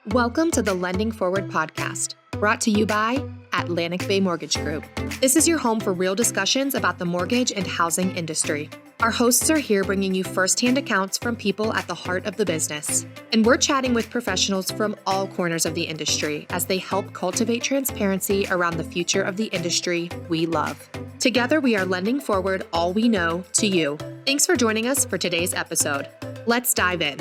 Welcome to the Lending Forward podcast, brought to you by Atlantic Bay Mortgage Group. This is your home for real discussions about the mortgage and housing industry. Our hosts are here bringing you firsthand accounts from people at the heart of the business. And we're chatting with professionals from all corners of the industry as they help cultivate transparency around the future of the industry we love. Together, we are lending forward all we know to you. Thanks for joining us for today's episode. Let's dive in.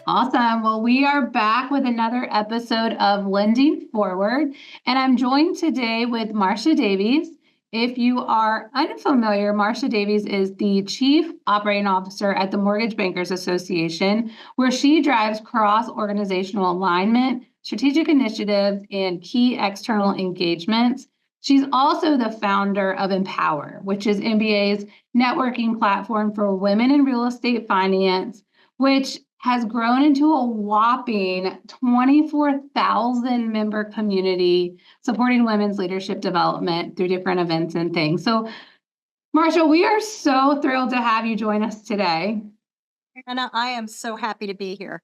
Awesome. Well, we are back with another episode of Lending Forward, and I'm joined today with Marcia Davies. If you are unfamiliar, Marcia Davies is the Chief Operating Officer at the Mortgage Bankers Association, where she drives cross-organizational alignment, strategic initiatives, and key external engagements. She's also the founder of mPower, which is MBA's networking platform for women in real estate finance, which has grown into a whopping 24,000 member community supporting women's leadership development through different events and things. So, Marcia, we are so thrilled to have you join us today. Hannah, I am so happy to be here.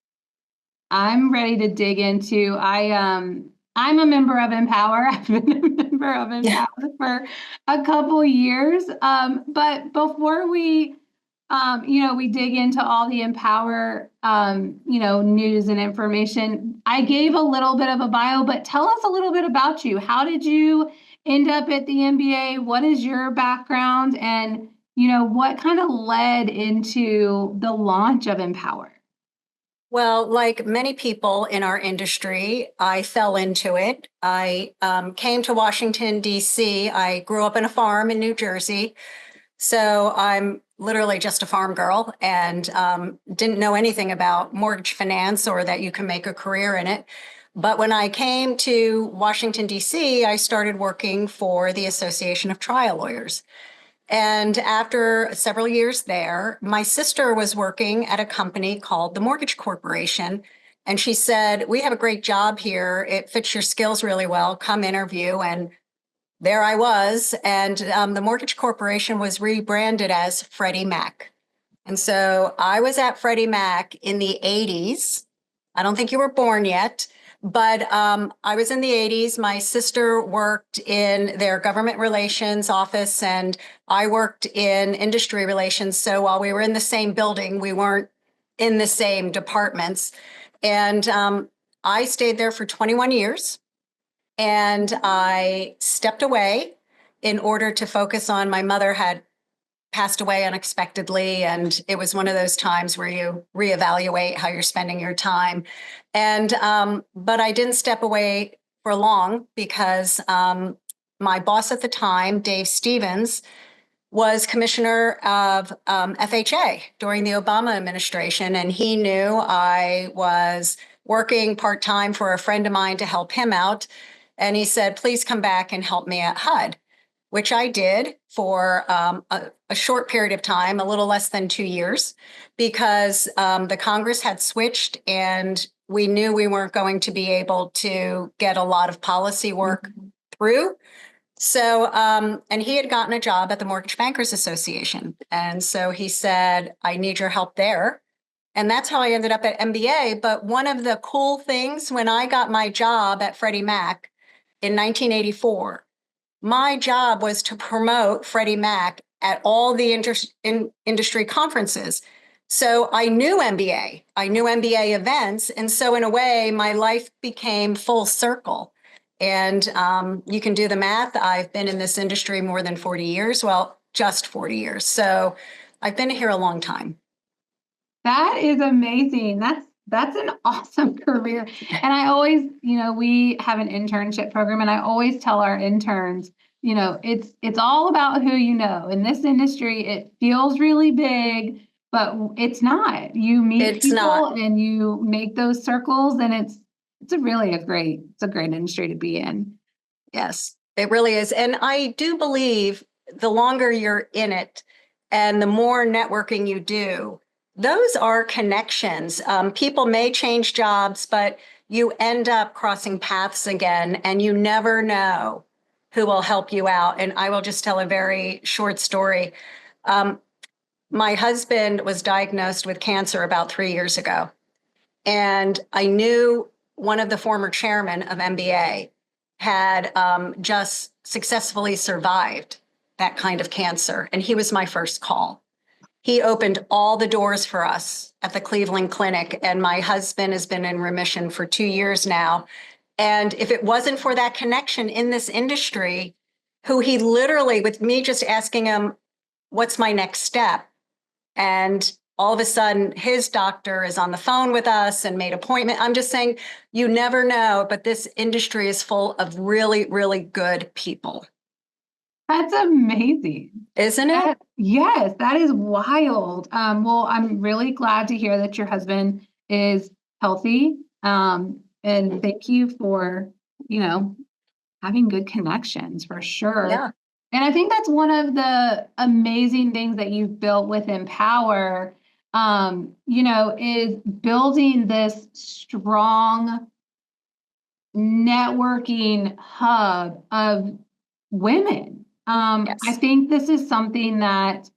I'm ready to dig into, I'm a member of mPower. I've been a member of mPower for a couple years. But before we we dig into all the mPower, news and information. I gave a little bit of a bio, but tell us a little bit about you. How did you end up at the MBA? What is your background? And, what kind of led into the launch of mPower? Well, like many people in our industry, I fell into it. I came to Washington, D.C. I grew up in a farm in New Jersey. So I'm literally just a farm girl and didn't know anything about mortgage finance or that you can make a career in it. But when I came to Washington, D.C., I started working for the Association of Trial Lawyers. And after several years there, my sister was working at a company called the Mortgage Corporation. And she said, "We have a great job here. It fits your skills really well. Come interview." And there I was, and the Mortgage Corporation was rebranded as Freddie Mac. And so I was at Freddie Mac in the 80s. I don't think you were born yet, but I was in the 80s. My sister worked in their government relations office, and I worked in industry relations. So while we were in the same building, we weren't in the same departments. And I stayed there for 21 years. And I stepped away in order to focus on my mother had passed away unexpectedly. And it was one of those times where you reevaluate how you're spending your time. And but I didn't step away for long because my boss at the time, Dave Stevens, was commissioner of FHA during the Obama administration. And he knew I was working part-time for a friend of mine to help him out. And he said, "Please come back and help me at HUD," which I did for a short period of time, a little less than 2 years, because the Congress had switched and we knew we weren't going to be able to get a lot of policy work through. So, and he had gotten a job at the Mortgage Bankers Association. And so he said, "I need your help there." And that's how I ended up at MBA. But one of the cool things when I got my job at Freddie Mac in 1984, my job was to promote Freddie Mac at all the industry conferences. So I knew MBA. I knew MBA events. And so in a way, my life became full circle. And you can do the math. I've been in this industry more than 40 years. Well, just 40 years. So I've been here a long time. That is amazing. That's an awesome career. And I always, we have an internship program, and I always tell our interns, it's all about who you know. In this industry, it feels really big, but it's not. You meet people and you make those circles, and it's a great industry to be in. Yes, it really is. And I do believe the longer you're in it and the more networking you do, those are connections. People may change jobs, but you end up crossing paths again, and you never know who will help you out. And I will just tell a very short story. My husband was diagnosed with cancer about 3 years ago. And I knew one of the former chairmen of MBA had just successfully survived that kind of cancer. And he was my first call. He opened all the doors for us at the Cleveland Clinic. And my husband has been in remission for 2 years now. And if it wasn't for that connection in this industry, who he literally, with me just asking him, what's my next step? And all of a sudden, his doctor is on the phone with us and made appointment. I'm just saying, you never know, but this industry is full of really, really good people. That's amazing. Isn't it? Yes, that is wild. Well, I'm really glad to hear that your husband is healthy. And thank you for, having good connections for sure. Yeah. And I think that's one of the amazing things that you've built with mPower, is building this strong networking hub of women. Yes. I think this is something that,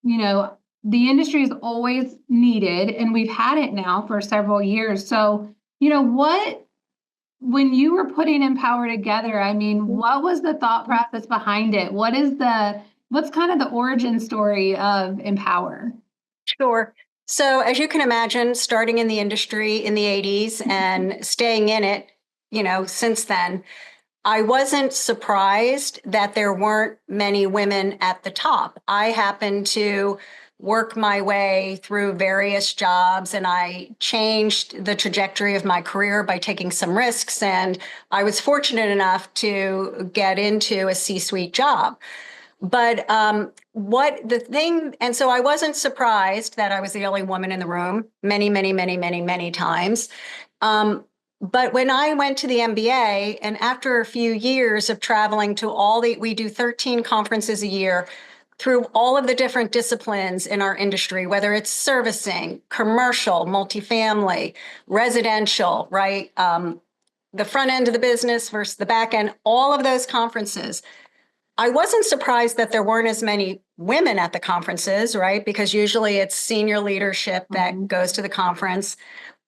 the industry has always needed, and we've had it now for several years. So, when you were putting mPower together, what was the thought process behind it? What's kind of the origin story of mPower? Sure. So as you can imagine, starting in the industry in the 80s and staying in it, since then, I wasn't surprised that there weren't many women at the top. I happened to work my way through various jobs, and I changed the trajectory of my career by taking some risks. And I was fortunate enough to get into a C-suite job. But and so I wasn't surprised that I was the only woman in the room many, many, many, many, many times. But when I went to the MBA, and after a few years of traveling to we do 13 conferences a year through all of the different disciplines in our industry, whether it's servicing, commercial, multifamily, residential, right? The front end of the business versus the back end, all of those conferences. I wasn't surprised that there weren't as many women at the conferences, right? Because usually it's senior leadership that goes to the conference,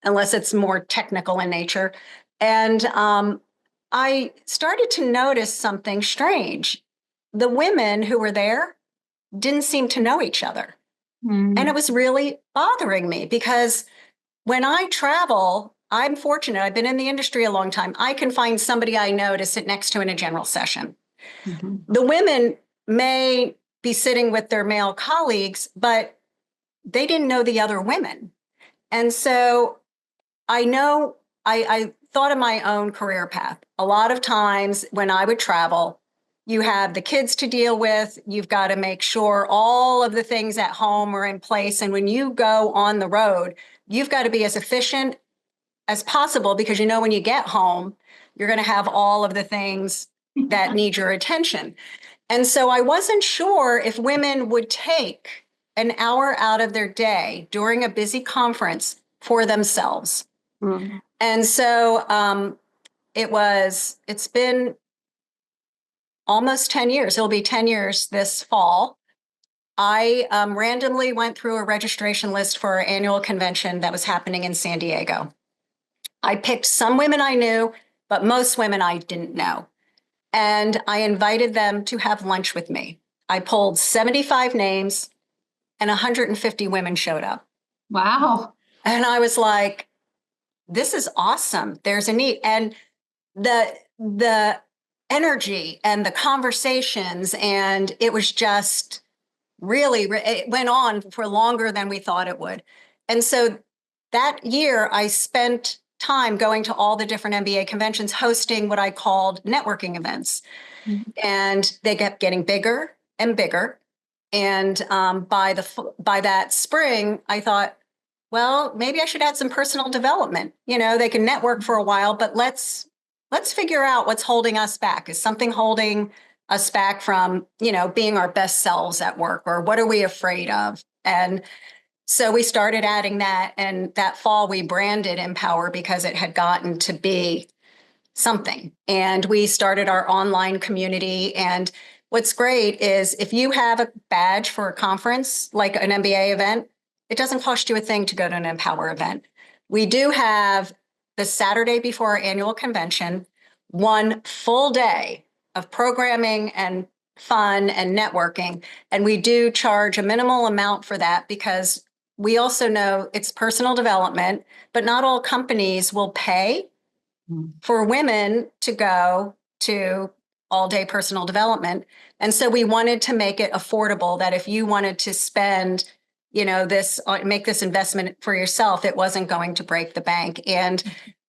unless it's more technical in nature. And I started to notice something strange. The women who were there didn't seem to know each other. And it was really bothering me because when I travel, I'm fortunate. I've been in the industry a long time. I can find somebody I know to sit next to in a general session. The women may be sitting with their male colleagues, but they didn't know the other women. And so I thought of my own career path. A lot of times when I would travel, you have the kids to deal with. You've got to make sure all of the things at home are in place. And when you go on the road, you've got to be as efficient as possible because when you get home, you're going to have all of the things that need your attention. And so I wasn't sure if women would take an hour out of their day during a busy conference for themselves. And so it's been almost 10 years. It'll be 10 years this fall. I randomly went through a registration list for our annual convention that was happening in San Diego. I picked some women I knew, but most women I didn't know. And I invited them to have lunch with me. I pulled 75 names and 150 women showed up. Wow. And I was like, this is awesome. There's a need. And the energy and the conversations, and it was just really, it went on for longer than we thought it would. And so that year I spent time going to all the different MBA conventions, hosting what I called networking events. And they kept getting bigger and bigger. And by that spring, I thought, well, maybe I should add some personal development. They can network for a while, but let's figure out what's holding us back. Is something holding us back from, being our best selves at work, or what are we afraid of? And so we started adding that, and that fall we branded mPower because it had gotten to be something. And we started our online community. And what's great is if you have a badge for a conference, like an MBA event, it doesn't cost you a thing to go to an mPower event. We do have the Saturday before our annual convention, 1 full day of programming and fun and networking. And we do charge a minimal amount for that because we also know it's personal development, but not all companies will pay for women to go to all-day personal development. And so we wanted to make it affordable, that if you wanted to spend, this, make this investment for yourself, it wasn't going to break the bank. And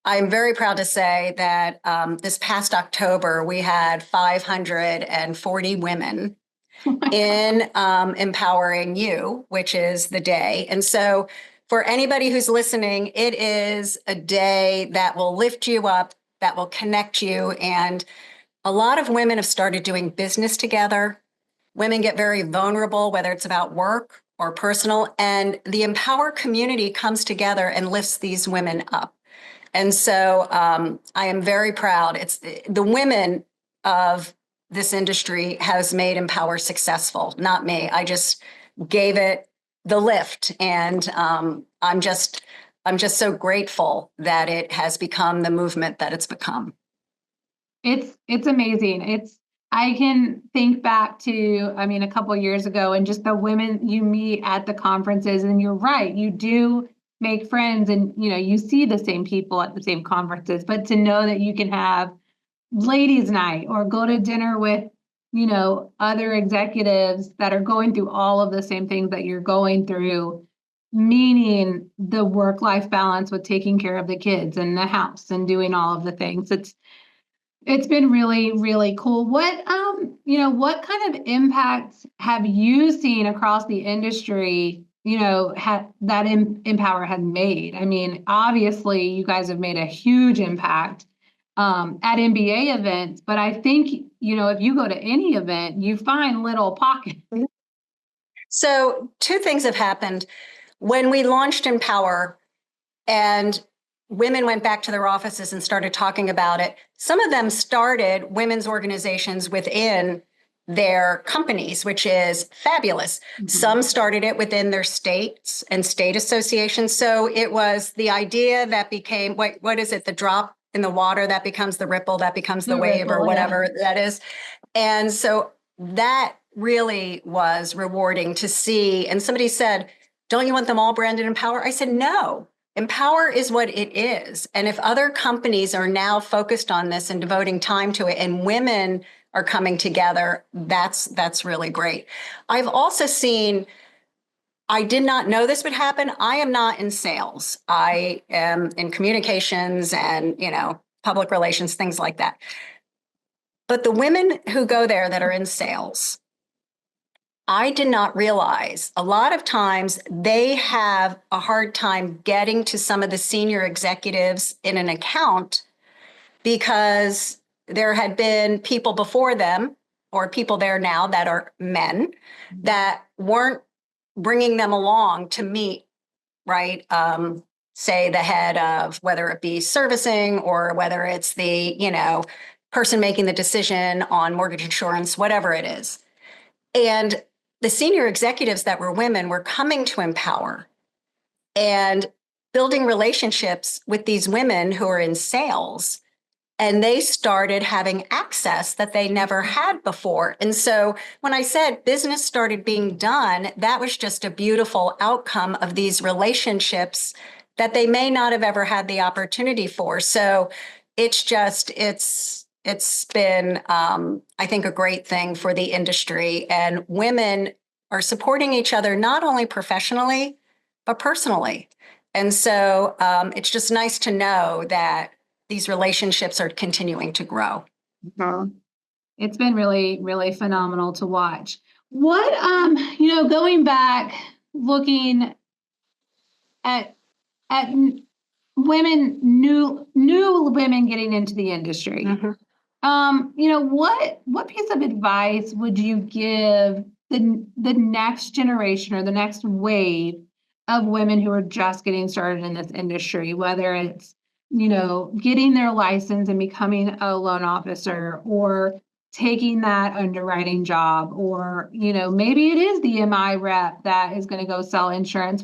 I'm very proud to say that this past October, we had 540 women in Empowering You, which is the day. And so for anybody who's listening, it is a day that will lift you up, that will connect you. And a lot of women have started doing business together. Women get very vulnerable, whether it's about work or personal, and the Empower community comes together and lifts these women up. And so I am very proud. It's the women of this industry has made Empower successful, not me. I just gave it the lift, and I'm just so grateful that it has become the movement that it's become. It's amazing. I can think back to, a couple of years ago, and just the women you meet at the conferences, and you're right, you do make friends, and you see the same people at the same conferences, but to know that you can have ladies' night or go to dinner with other executives that are going through all of the same things that you're going through, meaning the work-life balance with taking care of the kids and the house and doing all of the things. It's been really, really cool. What kind of impacts have you seen across the industry, that Empower had made? Obviously you guys have made a huge impact at MBA events, but I think, if you go to any event, you find little pockets. So 2 things have happened. When we launched Empower and women went back to their offices and started talking about it, some of them started women's organizations within their companies, which is fabulous. Mm-hmm. Some started it within their states and state associations. So it was the idea that became, what is it? The drop in the water that becomes the ripple, that becomes the wave, ripple, or whatever that is. And so that really was rewarding to see. And somebody said, don't you want them all branded Empower? I said, no. Empower is what it is. And if other companies are now focused on this and devoting time to it, and women are coming together, that's really great. I've also seen, I did not know this would happen. I am not in sales. I am in communications and, public relations, things like that. But the women who go there that are in sales, I did not realize a lot of times they have a hard time getting to some of the senior executives in an account because there had been people before them or people there now that are men that weren't bringing them along to meet, right? Say the head of, whether it be servicing or whether it's the, person making the decision on mortgage insurance, whatever it is. And the senior executives that were women were coming to Empower and building relationships with these women who are in sales. And they started having access that they never had before. And so when I said business started being done, that was just a beautiful outcome of these relationships that they may not have ever had the opportunity for. So it's been, I think, a great thing for the industry. And women are supporting each other, not only professionally, but personally. And so it's just nice to know that these relationships are continuing to grow. Mm-hmm. It's been really, really phenomenal to watch. What, going back, looking at women, new women getting into the industry. Mm-hmm. What piece of advice would you give the next generation or the next wave of women who are just getting started in this industry, whether it's, getting their license and becoming a loan officer, or taking that underwriting job, or, maybe it is the MI rep that is going to go sell insurance.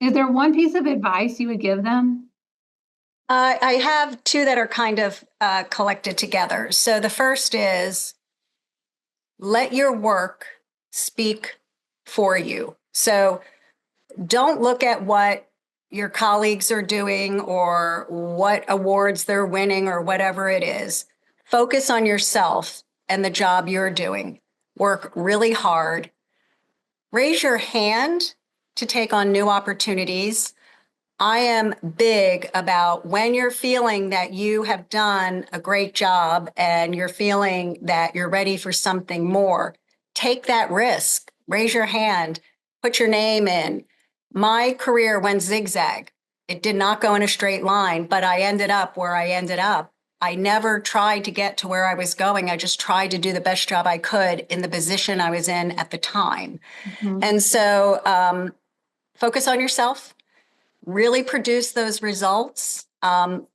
Is there one piece of advice you would give them? I have two that are kind of collected together. So the first is let your work speak for you. So don't look at what your colleagues are doing or what awards they're winning or whatever it is. Focus on yourself and the job you're doing. Work really hard. Raise your hand to take on new opportunities. I am big about when you're feeling that you have done a great job and you're feeling that you're ready for something more, take that risk, raise your hand, put your name in. My career went zigzag. It did not go in a straight line, but I ended up where I ended up. I never tried to get to where I was going. I just tried to do the best job I could in the position I was in at the time. Mhm. And so focus on yourself. Really produce those results.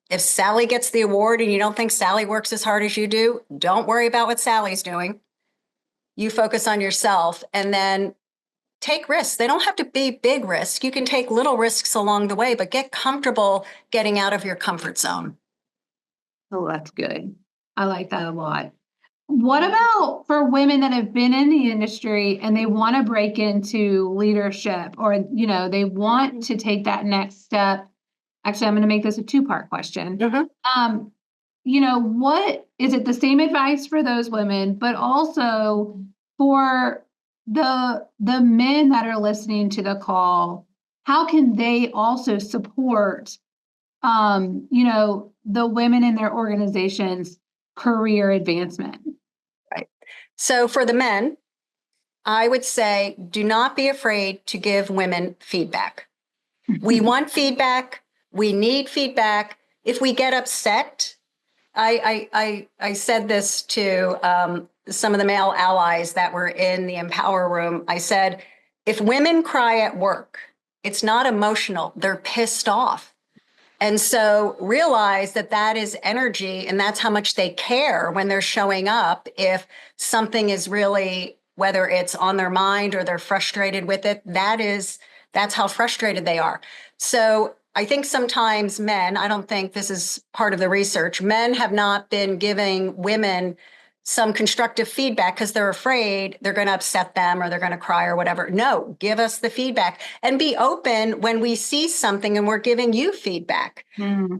If Sally gets the award and you don't think Sally works as hard as you do, don't worry about what Sally's doing. You focus on yourself and then take risks. They don't have to be big risks. You can take little risks along the way, but get comfortable getting out of your comfort zone. Oh, that's good. I like that a lot. What about for women that have been in the industry and they want to break into leadership or, they want to take that next step? Actually, I'm going to make this a two-part question. Um, what is it the same advice for those women, but also for the men that are listening to the call, how can they also support the women in their organization's career advancement? Right. So for the men, I would say do not be afraid to give women feedback. We want feedback. We need feedback. If we get upset, I said this to some of the male allies that were in the mPower room. I said, if women cry at work, it's not emotional. They're pissed off. And so realize that that is energy and that's how much they care when they're showing up. If something is really, whether it's on their mind or they're frustrated with it, that's how frustrated they are. So I think sometimes men, I don't think this is part of the research, men have not been giving women some constructive feedback because they're afraid they're going to upset them or they're going to cry or whatever. No, give us the feedback and be open when we see something and we're giving you feedback.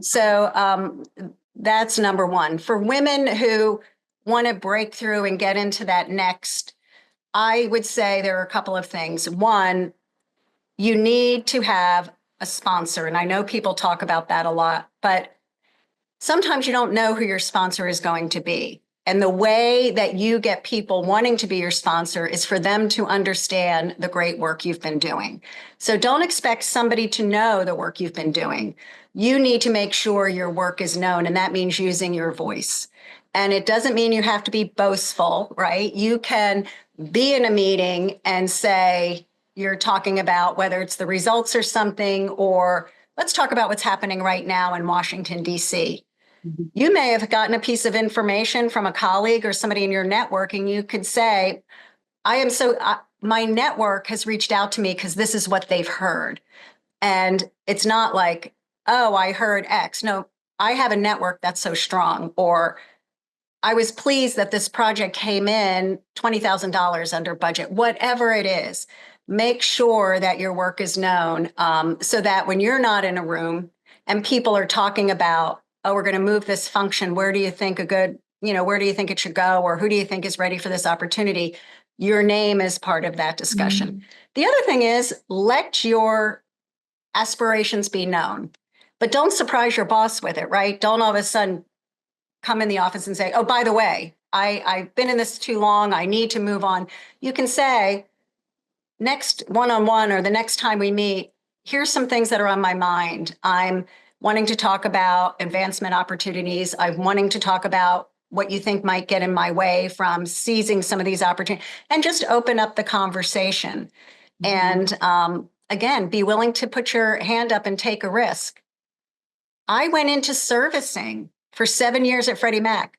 So that's number one. For women who want to break through and get into that next, I would say there are a couple of things. One, you need to have a sponsor. And I know people talk about that a lot, but sometimes you don't know who your sponsor is going to be. And the way that you get people wanting to be your sponsor is for them to understand the great work you've been doing. So don't expect somebody to know the work you've been doing. You need to make sure your work is known, and that means using your voice. And it doesn't mean you have to be boastful, right? You can be in a meeting and say, you're talking about whether it's the results or something, or let's talk about what's happening right now in Washington, D.C. You may have gotten a piece of information from a colleague or somebody in your network, and you could say, my network has reached out to me because this is what they've heard. And it's not like, oh, I heard X. No, I have a network that's so strong. Or I was pleased that this project came in $20,000 under budget, whatever it is. Make sure that your work is known so that when you're not in a room and people are talking about, oh, we're going to move this function, where do you think where do you think it should go? Or who do you think is ready for this opportunity? Your name is part of that discussion. The other thing is let your aspirations be known, but don't surprise your boss with it, right? Don't all of a sudden come in the office and say, oh, by the way, I've been in this too long. I need to move on. You can say, next one-on-one or the next time we meet, here's some things that are on my mind. I'm wanting to talk about advancement opportunities. I'm wanting to talk about what you think might get in my way from seizing some of these opportunities, and just open up the conversation. And again, be willing to put your hand up and take a risk. I went into servicing for 7 years at Freddie Mac.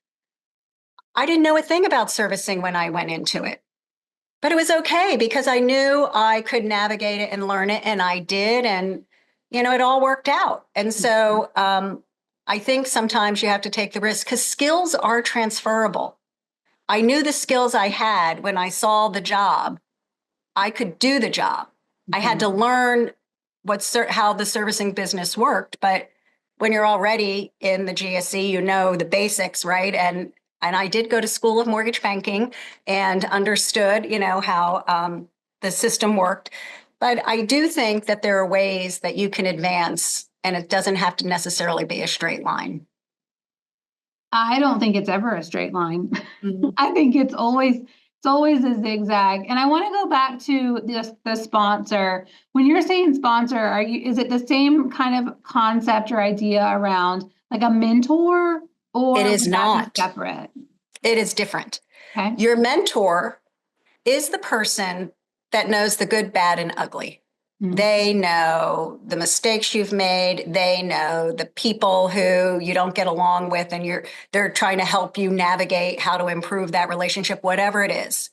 I didn't know a thing about servicing when I went into it. But it was okay because I knew I could navigate it and learn it, and I did, and it all worked out. And so I think sometimes you have to take the risk because skills are transferable. I knew the skills I had when I saw the job. I could do the job. I had to learn how the servicing business worked, but when you're already in the GSE, you know the basics, right? And I did go to School of Mortgage Banking and understood, how the system worked. But I do think that there are ways that you can advance, and it doesn't have to necessarily be a straight line. I don't think it's ever a straight line. Mm-hmm. I think it's always a zigzag. And I want to go back to the sponsor. When you're saying sponsor, is it the same kind of concept or idea around like a mentor, or It is would that not be separate? It is different. Okay. Your mentor is the person that knows the good, bad, and ugly. They know the mistakes you've made. They know the people who you don't get along with, and they're trying to help you navigate how to improve that relationship, whatever it is.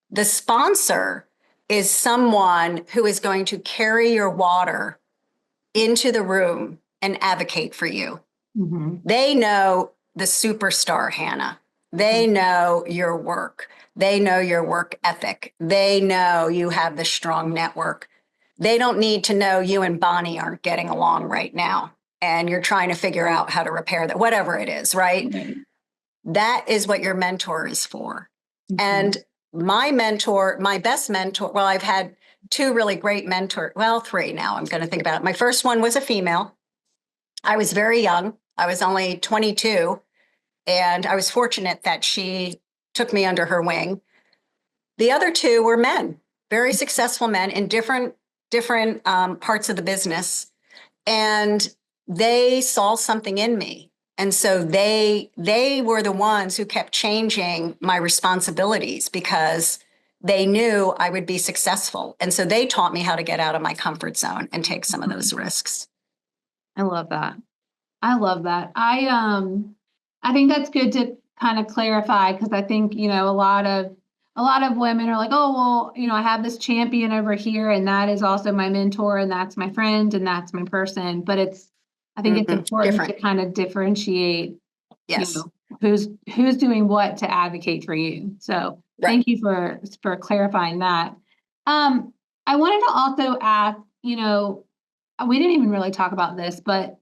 The sponsor is someone who is going to carry your water into the room and advocate for you. Mm-hmm. They know the superstar, Hannah. They know your work. They know your work ethic. They know you have the strong network. They don't need to know you and Bonnie aren't getting along right now and you're trying to figure out how to repair that, whatever it is, right? That is what your mentor is for. Mm-hmm. And my best mentor, well, I've had two really great mentors, well, three now, I'm going to think about it. My first one was a female. I was very young. I was only 22, and I was fortunate that she took me under her wing. The other two were men, very successful men in different parts of the business, and they saw something in me. And so they were the ones who kept changing my responsibilities because they knew I would be successful. And so they taught me how to get out of my comfort zone and take some of those risks. I love that. I think that's good to kind of clarify, because I think, a lot of women are like, oh, well, I have this champion over here, and that is also my mentor, and that's my friend, and that's my person. But I think it's important to kind of differentiate, yes, who's doing what to advocate for you. So Thank you for clarifying that. I wanted to also ask, we didn't even really talk about this, but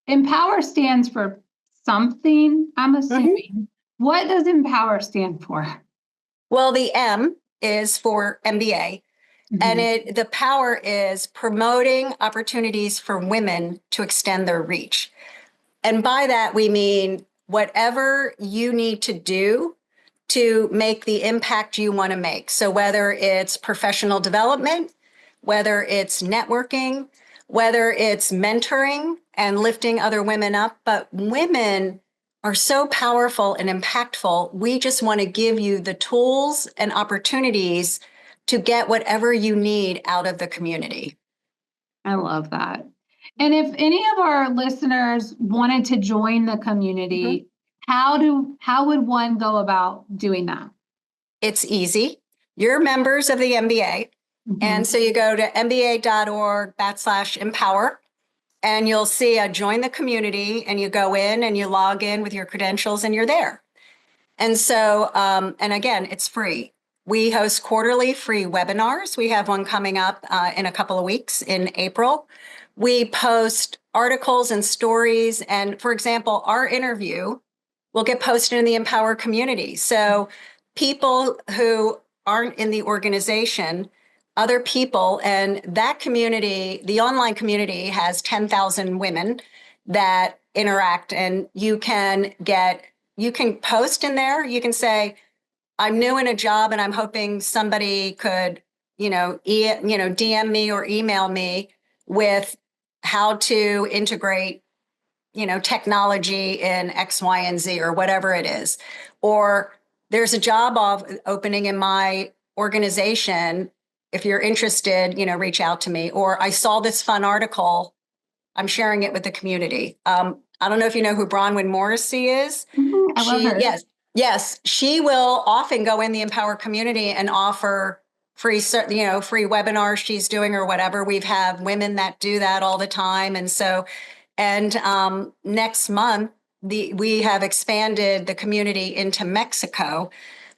mPower stands for something, I'm assuming. Mm-hmm. What does mPower stand for? Well, the M is for MBA, and the power is promoting opportunities for women to extend their reach. And by that, we mean whatever you need to do to make the impact you want to make. So whether it's professional development, whether it's networking, whether it's mentoring and lifting other women up, but women are so powerful and impactful. We just want to give you the tools and opportunities to get whatever you need out of the community. I love that. And if any of our listeners wanted to join the community, how would one go about doing that? It's easy. You're members of the MBA. And so you go to mba.org/empower, and you'll see a join the community, and you go in and you log in with your credentials and you're there. And so, and again, it's free. We host quarterly free webinars. We have one coming up in a couple of weeks in April. We post articles and stories. And for example, our interview will get posted in the mPower community. So people who aren't in the organization, other people, and that community, the online community has 10,000 women that interact, and you can post in there. You can say, I'm new in a job and I'm hoping somebody could, DM me or email me with how to integrate, technology in X, Y, and Z, or whatever it is. Or there's a job opening in my organization. If you're interested, reach out to me. Or I saw this fun article. I'm sharing it with the community. I don't know if you know who Bronwyn Morrissey is. I love her. Yes. She will often go in the mPower community and offer free webinars she's doing or whatever. We've had women that do that all the time. And so And next month, we have expanded the community into Mexico.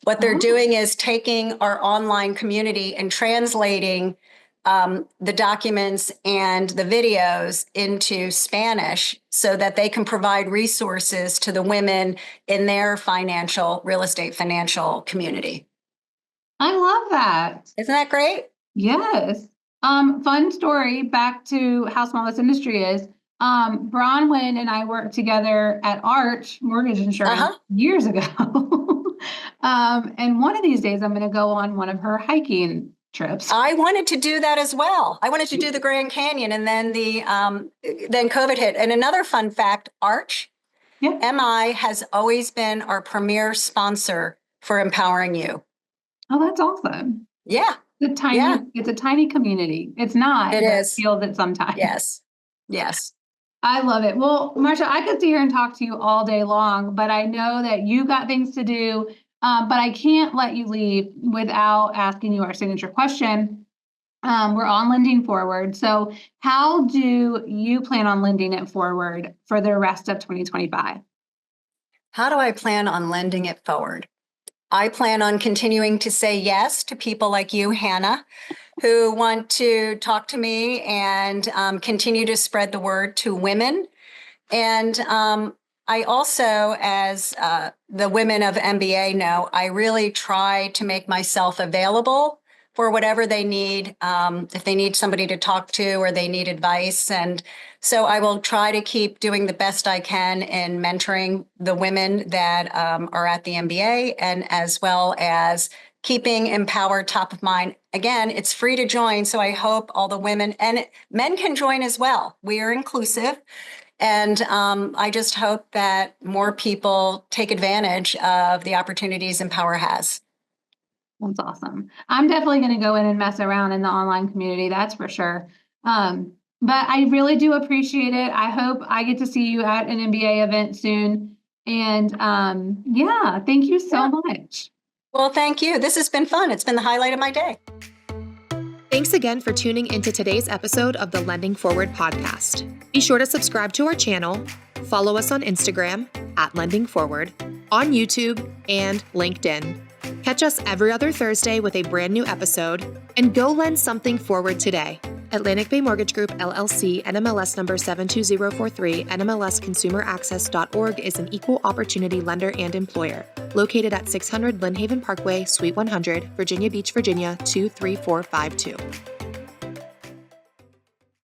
What they're doing is taking our online community and translating the documents and the videos into Spanish so that they can provide resources to the women in their real estate financial community. I love that. Isn't that great? Yes. Fun story, back to how small this industry is. Bronwyn and I worked together at Arch Mortgage Insurance years ago. And one of these days I'm going to go on one of her hiking trips. I wanted to do that as well. I wanted to do the Grand Canyon, and then then COVID hit. And another fun fact, Arch, MI has always been our premier sponsor for Empowering You. Oh, that's awesome. Yeah. It's a tiny community. It's not. It is. I feel that sometimes. Yes. I love it. Well, Marcia, I could sit here and talk to you all day long, but I know that you got things to do. But I can't let you leave without asking you our signature question. We're on lending forward. So how do you plan on lending it forward for the rest of 2025? How do I plan on lending it forward? I plan on continuing to say yes to people like you, Hannah, who want to talk to me and continue to spread the word to women. And I also, as the women of MBA know, I really try to make myself available for whatever they need, if they need somebody to talk to or they need advice. And so I will try to keep doing the best I can in mentoring the women that are at the MBA, and as well as keeping Empower top of mind. Again, it's free to join. So I hope all the women and men can join as well. We are inclusive. And I just hope that more people take advantage of the opportunities Empower has. That's awesome. I'm definitely going to go in and mess around in the online community. That's for sure. But I really do appreciate it. I hope I get to see you at an MBA event soon. And thank you so much. Well, thank you. This has been fun. It's been the highlight of my day. Thanks again for tuning into today's episode of the Lending Forward podcast. Be sure to subscribe to our channel, follow us on Instagram at Lending Forward, on YouTube, and LinkedIn. Catch us every other Thursday with a brand new episode, and go lend something forward today. Atlantic Bay Mortgage Group, LLC, NMLS number 72043, NMLSconsumeraccess.org is an equal opportunity lender and employer. Located at 600 Lynn Haven Parkway, Suite 100, Virginia Beach, Virginia, 23452.